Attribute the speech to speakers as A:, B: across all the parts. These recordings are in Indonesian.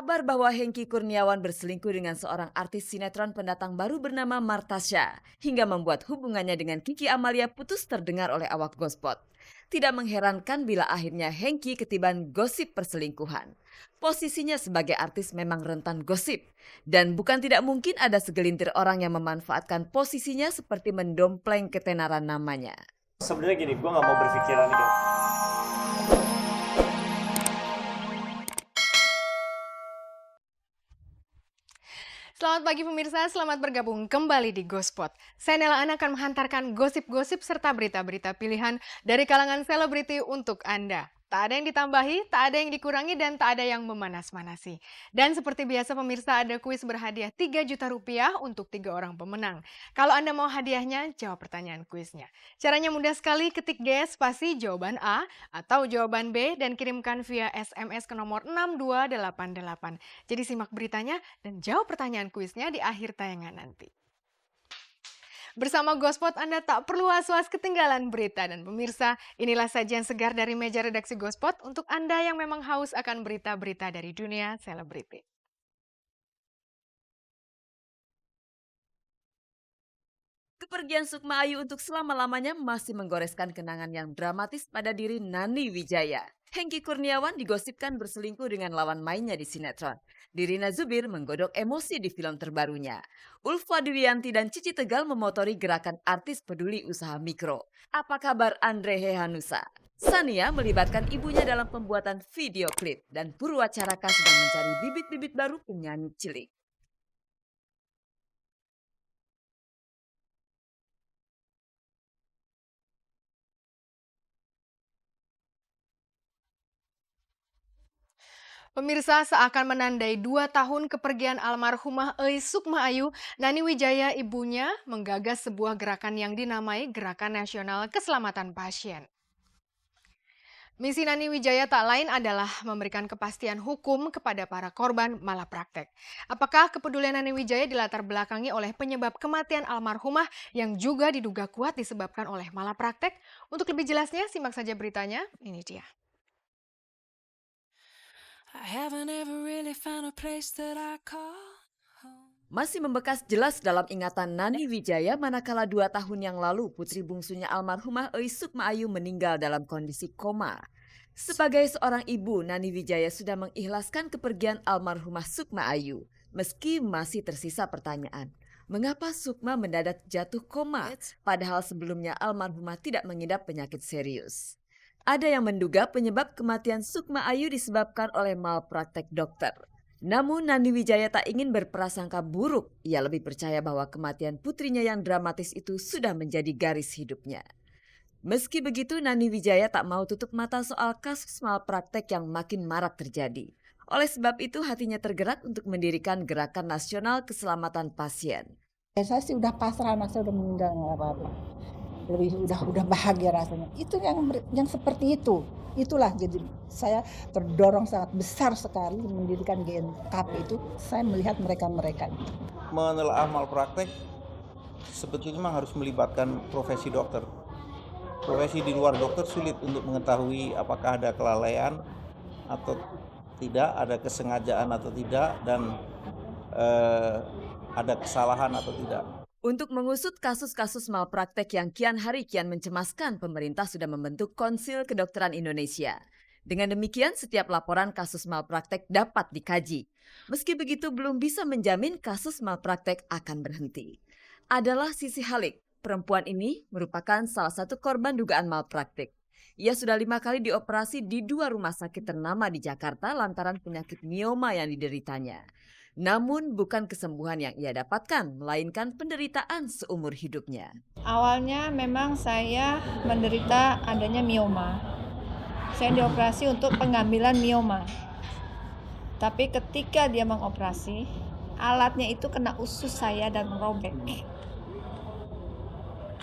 A: Kabar bahwa Hengky Kurniawan berselingkuh dengan seorang artis sinetron pendatang baru bernama Martasha hingga membuat hubungannya dengan Kiki Amalia putus terdengar oleh awak Gospot. Tidak mengherankan bila akhirnya Hengky ketiban gosip perselingkuhan. Posisinya sebagai artis memang rentan gosip. Dan bukan tidak mungkin ada segelintir orang yang memanfaatkan posisinya seperti mendompleng ketenaran namanya.
B: Sebenarnya gini, gue nggak mau berpikiran negatif.
C: Selamat pagi pemirsa, selamat bergabung kembali di Gospot. Saya Nela Ana akan menghantarkan gosip-gosip serta berita-berita pilihan dari kalangan selebriti untuk Anda. Tak ada yang ditambahi, tak ada yang dikurangi, dan tak ada yang memanas-manasi. Dan seperti biasa pemirsa, ada kuis berhadiah 3 juta rupiah untuk 3 orang pemenang. Kalau Anda mau hadiahnya, jawab pertanyaan kuisnya. Caranya mudah sekali, ketik G spasi jawaban A atau jawaban B dan kirimkan via SMS ke nomor 6288. Jadi simak beritanya dan jawab pertanyaan kuisnya di akhir tayangan nanti. Bersama Gospot Anda tak perlu was-was ketinggalan berita. Dan pemirsa, inilah sajian segar dari meja redaksi Gospot untuk Anda yang memang haus akan berita-berita dari dunia selebriti.
A: Kepergian Sukma Ayu untuk selama-lamanya masih menggoreskan kenangan yang dramatis pada diri Nani Wijaya. Hengky Kurniawan digosipkan berselingkuh dengan lawan mainnya di sinetron. Dirina Zubir menggodok emosi di film terbarunya. Ulfa Dwiyanti dan Cici Tegal memotori gerakan artis peduli usaha mikro. Apa kabar Andre Hehanusa? Sania melibatkan ibunya dalam pembuatan video klip dan Purwacaraka sedang mencari bibit-bibit baru penyanyi cilik.
C: Pemirsa, seakan menandai 2 tahun kepergian almarhumah Sukma Ayu, Nani Wijaya ibunya menggagas sebuah gerakan yang dinamai Gerakan Nasional Keselamatan Pasien. Misi Nani Wijaya tak lain adalah memberikan kepastian hukum kepada para korban malapraktek. Apakah kepedulian Nani Wijaya dilatar belakangi oleh penyebab kematian almarhumah yang juga diduga kuat disebabkan oleh malapraktek? Untuk lebih jelasnya, simak saja beritanya, ini dia.
A: Masih membekas jelas dalam ingatan Nani Wijaya manakala 2 tahun yang lalu putri bungsunya almarhumah Sukma Ayu meninggal dalam kondisi koma. Sebagai seorang ibu, Nani Wijaya sudah mengikhlaskan kepergian almarhumah Sukma Ayu. Meski masih tersisa pertanyaan, mengapa Sukma mendadak jatuh koma padahal sebelumnya almarhumah tidak mengidap penyakit serius? Ada yang menduga penyebab kematian Sukma Ayu disebabkan oleh malpraktek dokter. Namun Nani Wijaya tak ingin berprasangka buruk. Ia lebih percaya bahwa kematian putrinya yang dramatis itu sudah menjadi garis hidupnya. Meski begitu, Nani Wijaya tak mau tutup mata soal kasus malpraktek yang makin marak terjadi. Oleh sebab itu hatinya tergerak untuk mendirikan Gerakan Nasional Keselamatan Pasien.
D: Saya sih udah pasrah, anak saya udah meninggal, nggak apa-apa. Lebih udah bahagia rasanya. Itu yang seperti itu. Itulah jadi saya terdorong sangat besar sekali mendirikan GNKP itu. Saya melihat mereka-mereka.
E: Menelaah malpraktek sebetulnya memang harus melibatkan profesi dokter. Profesi di luar dokter sulit untuk mengetahui apakah ada kelalaian atau tidak, ada kesengajaan atau tidak, dan ada kesalahan atau tidak.
A: Untuk mengusut kasus-kasus malpraktek yang kian hari kian mencemaskan, pemerintah sudah membentuk Konsil Kedokteran Indonesia. Dengan demikian, setiap laporan kasus malpraktek dapat dikaji. Meski begitu, belum bisa menjamin kasus malpraktek akan berhenti. Adalah Sisi Halik. Perempuan ini merupakan salah satu korban dugaan malpraktek. Ia sudah 5 kali dioperasi di 2 rumah sakit ternama di Jakarta lantaran penyakit mioma yang dideritanya. Namun bukan kesembuhan yang ia dapatkan, melainkan penderitaan seumur hidupnya.
F: Awalnya memang saya menderita adanya mioma. Saya dioperasi untuk pengambilan mioma. Tapi ketika dia mengoperasi, alatnya itu kena usus saya dan robek.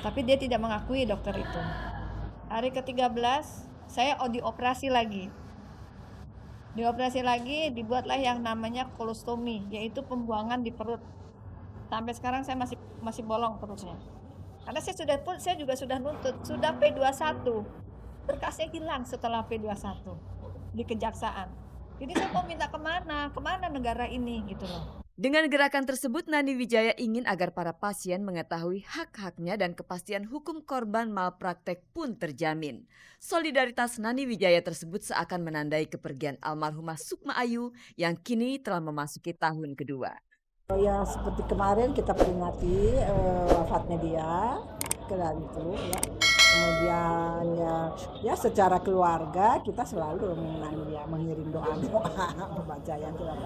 F: Tapi dia tidak mengakui, dokter itu. Hari ke-13 saya dioperasi lagi. Dioperasi lagi, dibuatlah yang namanya kolostomi, yaitu pembuangan di perut. Sampai sekarang saya masih bolong perutnya. Karena saya juga sudah nuntut, sudah P21. Berkasnya hilang setelah P21 di kejaksaan. Jadi saya mau minta kemana negara ini gitu loh.
A: Dengan gerakan tersebut, Nani Wijaya ingin agar para pasien mengetahui hak-haknya dan kepastian hukum korban malpraktek pun terjamin. Solidaritas Nani Wijaya tersebut seakan menandai kepergian almarhumah Sukma Ayu yang kini telah memasuki tahun kedua.
D: Ya seperti kemarin kita peringati wafatnya dia, dan itu ya. Kemudian ya secara keluarga kita selalu mengirim doa membaca yang selalu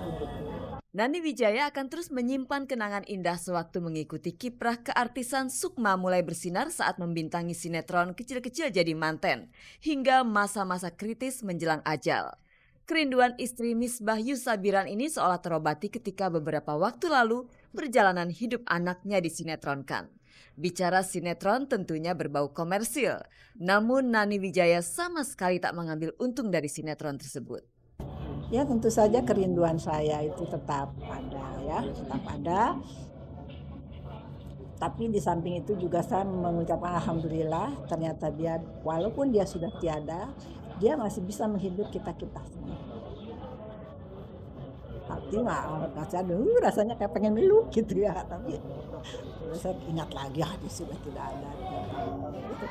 D: begitu.
A: Nani Wijaya akan terus menyimpan kenangan indah sewaktu mengikuti kiprah keartisan Sukma mulai bersinar saat membintangi sinetron Kecil-Kecil Jadi Manten hingga masa-masa kritis menjelang ajal. Kerinduan istri Misbah Yusabiran ini seolah terobati ketika beberapa waktu lalu perjalanan hidup anaknya disinetronkan. Bicara sinetron tentunya berbau komersil, namun Nani Wijaya sama sekali tak mengambil untung dari sinetron tersebut.
D: Ya tentu saja kerinduan saya itu tetap ada ya, tetap ada. Tapi di samping itu juga saya mengucapkan alhamdulillah ternyata dia walaupun dia sudah tiada, dia masih bisa menghibur kita-kita semua. Hati rasanya kayak pengen meluk gitu ya, tapi saya ingat lagi dia sudah tidak ada. Gitu.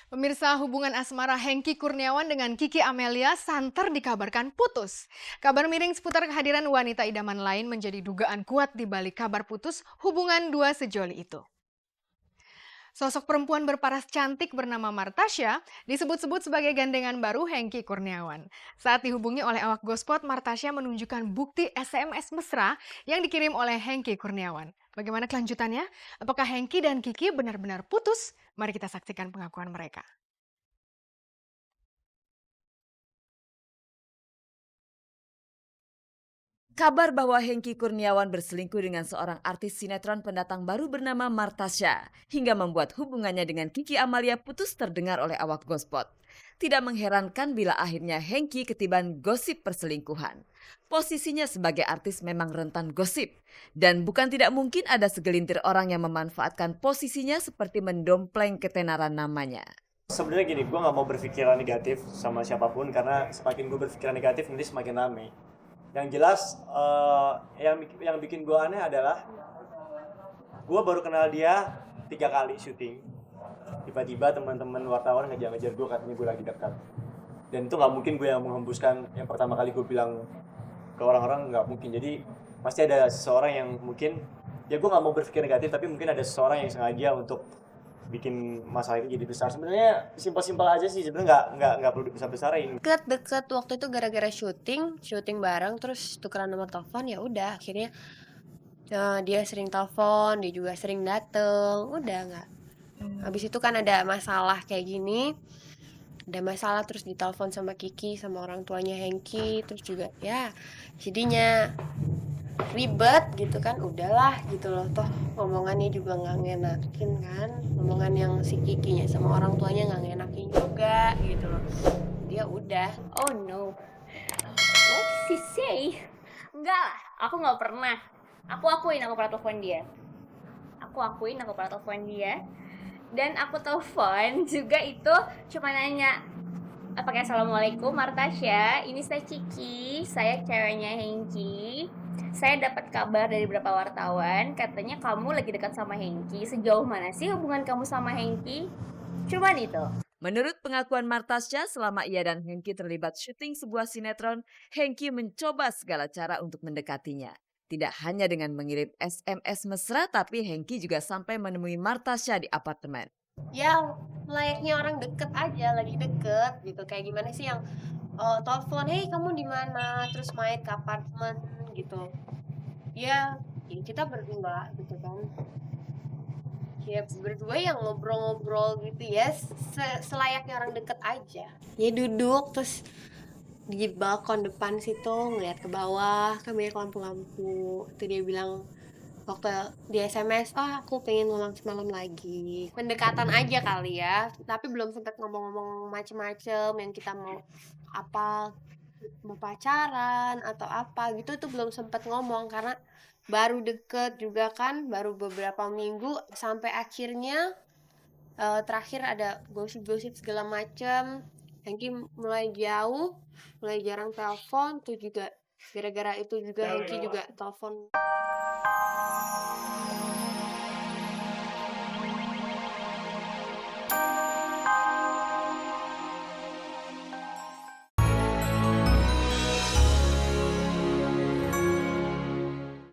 C: Pemirsa, hubungan asmara Hengky Kurniawan dengan Kiki Amelia santer dikabarkan putus. Kabar miring seputar kehadiran wanita idaman lain menjadi dugaan kuat di balik kabar putus hubungan dua sejoli itu. Sosok perempuan berparas cantik bernama Martasha disebut-sebut sebagai gandengan baru Hengky Kurniawan. Saat dihubungi oleh awak Gospot, Martasha menunjukkan bukti SMS mesra yang dikirim oleh Hengky Kurniawan. Bagaimana kelanjutannya? Apakah Hengky dan Kiki benar-benar putus? Mari kita saksikan pengakuan mereka.
A: Kabar bahwa Hengky Kurniawan berselingkuh dengan seorang artis sinetron pendatang baru bernama Martasha hingga membuat hubungannya dengan Kiki Amalia putus terdengar oleh awak Gospot. Tidak mengherankan bila akhirnya Hengky ketiban gosip perselingkuhan. Posisinya sebagai artis memang rentan gosip dan bukan tidak mungkin ada segelintir orang yang memanfaatkan posisinya seperti mendompleng ketenaran namanya.
B: Sebenarnya gini, gue nggak mau berpikiran negatif sama siapapun karena semakin gue berpikiran negatif nanti semakin rame. Yang jelas yang bikin gue aneh adalah gue baru kenal dia 3 kali syuting. Tiba-tiba teman-teman wartawan ngejar-ngejar gue katanya gue lagi dekat. Dan itu nggak mungkin gue yang menghembuskan yang pertama kali gue bilang ke orang-orang, nggak mungkin. Jadi pasti ada seseorang yang mungkin, ya gue nggak mau berpikir negatif tapi mungkin ada seseorang yang sengaja untuk bikin masalah itu jadi besar. Sebenarnya simpel-simpel aja sih, sebenarnya nggak perlu besar-besarin.
G: Deket waktu itu gara-gara syuting bareng terus tukeran nomor telepon, ya udah akhirnya dia sering telepon, dia juga sering dateng, udah nggak. Habis itu kan ada masalah kayak gini, ada masalah terus ditelepon sama Kiki sama orang tuanya Hengky, terus juga ya jadinya ribet gitu kan, udahlah gitu loh, toh ngomongannya juga nggak ngenakin kan, ngomongan yang si Kikinya sama orang tuanya nggak ngenakin juga gitu loh, dia udah.
H: Oh no, what she say? Enggak lah, aku nggak pernah. Aku akuin aku pernah telepon dia. Dan aku telepon juga itu cuma nanya, pakai assalamualaikum Martasha, ini saya Kiki, saya ceweknya Hengky. Saya dapat kabar dari beberapa wartawan, katanya kamu lagi dekat sama Hengky. Sejauh mana sih hubungan kamu sama Hengky? Cuman itu.
A: Menurut pengakuan Martasha, selama ia dan Hengky terlibat syuting sebuah sinetron, Hengky mencoba segala cara untuk mendekatinya. Tidak hanya dengan mengirim SMS mesra, tapi Hengky juga sampai menemui Martasha di apartemen.
G: Ya layaknya orang deket aja, lagi deket gitu, kayak gimana sih yang telepon, hey kamu di mana, terus main ke apartemen gitu. Ya kita berdua gitu kan, ya berdua yang ngobrol-ngobrol gitu ya, selayaknya orang deket aja. Ya duduk terus di balkon depan situ ngeliat ke bawah kan banyak lampu-lampu. Itu dia bilang waktu di SMS, aku pengen ngomong semalam lagi. Pendekatan aja kali ya, tapi belum sempat ngomong-ngomong macem-macem yang kita mau apa. mau pacaran atau apa gitu itu belum sempet ngomong karena baru deket juga kan, baru beberapa minggu sampai akhirnya terakhir ada gosip-gosip segala macem. Hengki mulai jauh, mulai jarang telepon tuh juga gara-gara itu juga Hengki juga telepon